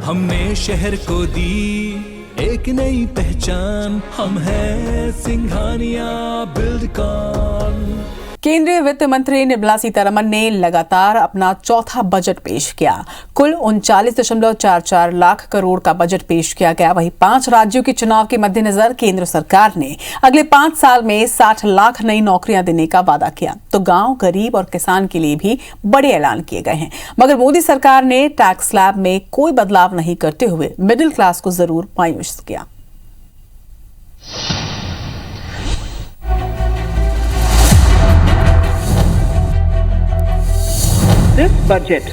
हमने शहर को दी एक नई पहचान, हम हैं सिंघानिया बिल्डकॉन। केंद्रीय वित्त मंत्री निर्मला सीतारमण ने लगातार अपना चौथा बजट पेश किया। कुल 39.44 लाख करोड़ का बजट पेश किया गया। वहीं 5 राज्यों के चुनाव के मद्देनजर केंद्र सरकार ने अगले 5 साल में 60 लाख नई नौकरियां देने का वादा किया। तो गांव, गरीब और किसान के लिए भी बड़े ऐलान किए गए हैं। मगर मोदी सरकार ने टैक्स स्लैब में कोई बदलाव नहीं करते हुए मिडिल क्लास को जरूर मायूस किया। This budget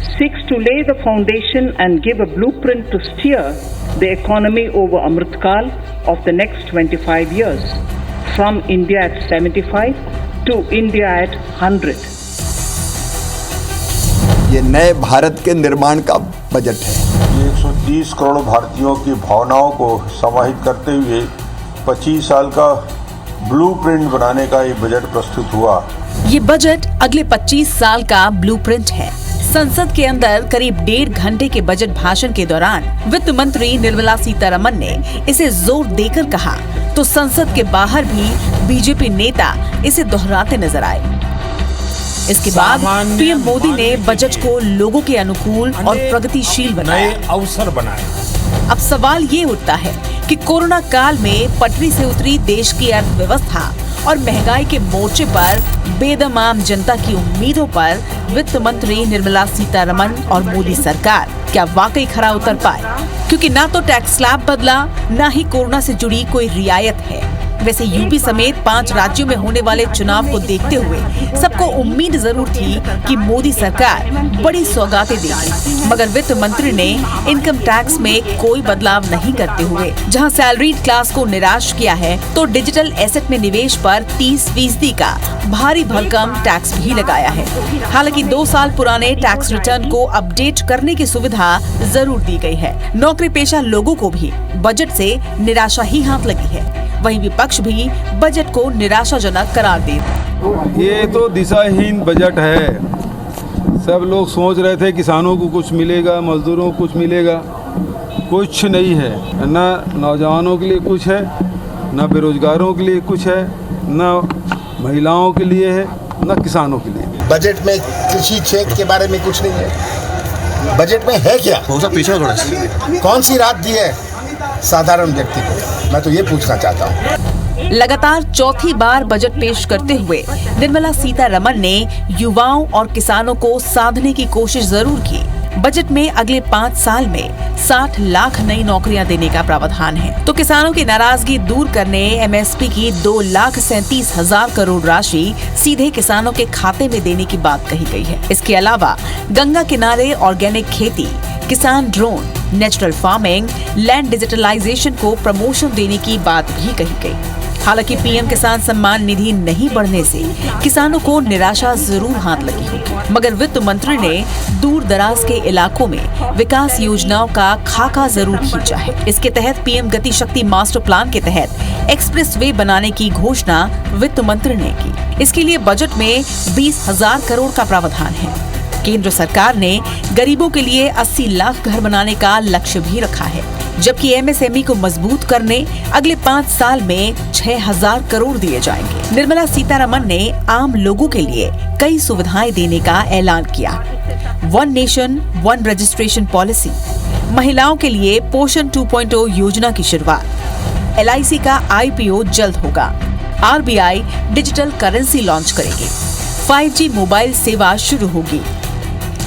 seeks to lay the foundation and give a blueprint to steer the economy over Amritkal of the next 25 years, from India at 75 to India at 100. ये नए भारत के निर्माण का बजट है। ये 130 करोड़ भारतीयों की भावनाओं को समाहित करते हुए 25 साल का ब्लूप्रिंट बनाने का ये बजट प्रस्तुत हुआ। ये बजट अगले 25 साल का ब्लूप्रिंट है। संसद के अंदर करीब 1.5 घंटे के बजट भाषण के दौरान वित्त मंत्री निर्मला सीतारमण ने इसे जोर देकर कहा, तो संसद के बाहर भी बीजेपी नेता इसे दोहराते नजर आए। इसके बाद पीएम मोदी ने बजट को लोगों के अनुकूल और प्रगतिशील बनाया, नए अवसर बनाए। अब सवाल ये उठता है कि कोरोना काल में पटरी से उतरी देश की अर्थव्यवस्था और महंगाई के मोर्चे पर बेदम आम जनता की उम्मीदों पर वित्त मंत्री निर्मला सीतारमण और मोदी सरकार क्या वाकई खरा उतर पाए? क्योंकि ना तो टैक्स स्लैब बदला, ना ही कोरोना से जुड़ी कोई रियायत है। वैसे यूपी समेत 5 राज्यों में होने वाले चुनाव को देखते हुए सबको उम्मीद जरूर थी कि मोदी सरकार बड़ी सौगातें देगी, मगर वित्त मंत्री ने इनकम टैक्स में कोई बदलाव नहीं करते हुए जहां सैलरीड क्लास को निराश किया है, तो डिजिटल एसेट में निवेश पर 30% का भारी भरकम टैक्स भी लगाया है। हालांकि 2 साल पुराने टैक्स रिटर्न को अपडेट करने की सुविधा जरूर दी गई है। नौकरी पेशा लोगों को भी बजट से निराशा ही हाथ लगी है। वहीं विपक्ष भी बजट को निराशाजनक करार दे। ये तो दिशाहीन बजट है। सब लोग सोच रहे थे किसानों को कुछ मिलेगा, मजदूरों को कुछ मिलेगा, कुछ नहीं है। ना नौजवानों के लिए कुछ है, ना बेरोजगारों के लिए कुछ है, ना महिलाओं के लिए है, ना किसानों के लिए। बजट में कृषि क्षेत्र के बारे में कुछ नहीं है। बजट में है क्या? कौन सी राहत दी है साधारण व्यक्ति को? मैं तो ये पूछना चाहता हूँ। लगातार चौथी बार बजट पेश करते हुए निर्मला सीतारमण ने युवाओं और किसानों को साधने की कोशिश जरूर की। बजट में अगले 5 साल में 60 लाख नई नौकरियां देने का प्रावधान है। तो किसानों की नाराजगी दूर करने एमएसपी की 2,37,000 करोड़ राशि सीधे किसानों के खाते में देने की बात कही गई है। इसके अलावा गंगा किनारे ऑर्गेनिक खेती, किसान drone, natural farming, land digitalisation को प्रमोशन देने की बात भी कही गई। हालांकि पीएम किसान सम्मान निधि नहीं बढ़ने से किसानों को निराशा जरूर हाथ लगी होगी, मगर वित्त मंत्री ने दूर दराज के इलाकों में विकास योजनाओं का खाका जरूर खींचा है। इसके तहत पीएम गति शक्ति मास्टर प्लान के तहत एक्सप्रेस वे बनाने की घोषणा वित्त मंत्री ने की। इसके लिए बजट में 20,000 करोड़ का प्रावधान है। केंद्र सरकार ने गरीबों के लिए 80 लाख घर बनाने का लक्ष्य भी रखा है, जबकि एमएसएमई को मजबूत करने अगले 5 साल में 6,000 करोड़ दिए जाएंगे। निर्मला सीतारमण ने आम लोगों के लिए कई सुविधाएं देने का ऐलान किया। 1 नेशन 1 रजिस्ट्रेशन पॉलिसी, महिलाओं के लिए पोषण 2.0 योजना की शुरुआत, LIC का IPO जल्द होगा, RBI डिजिटल करेंसी लॉन्च करेगी, 5G मोबाइल सेवा शुरू होगी,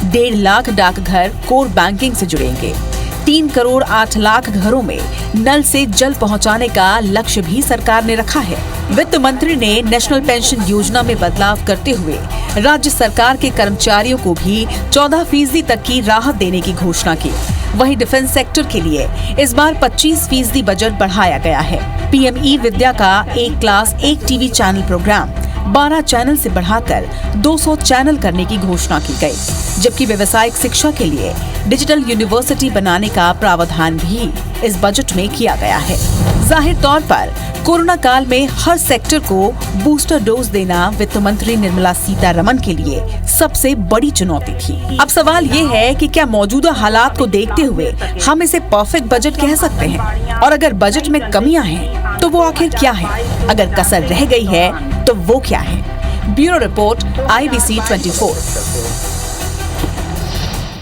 1.5 लाख डाकघर कोर बैंकिंग से जुड़ेंगे, 3 करोड़ 8 लाख घरों में नल से जल पहुंचाने का लक्ष्य भी सरकार ने रखा है। वित्त मंत्री ने नेशनल पेंशन योजना में बदलाव करते हुए राज्य सरकार के कर्मचारियों को भी 14% तक की राहत देने की घोषणा की। वहीं डिफेंस सेक्टर के लिए इस बार 25% बजट बढ़ाया गया है। पीएम ई विद्या का 1 class 1 TV channel programme 12 channel से बढ़ाकर 200 चैनल करने की घोषणा की गई, जबकि व्यावसायिक शिक्षा के लिए डिजिटल यूनिवर्सिटी बनाने का प्रावधान भी इस बजट में किया गया है। जाहिर तौर पर कोरोना काल में हर सेक्टर को बूस्टर डोज देना वित्त मंत्री निर्मला सीतारमण के लिए सबसे बड़ी चुनौती थी। अब सवाल ये है कि क्या मौजूदा हालात को देखते हुए हम इसे परफेक्ट बजट कह सकते हैं, और अगर बजट में कमियां हैं तो वो आखिर क्या है, अगर कसर रह गई है तो वो क्या है। Bureau report IBC 24।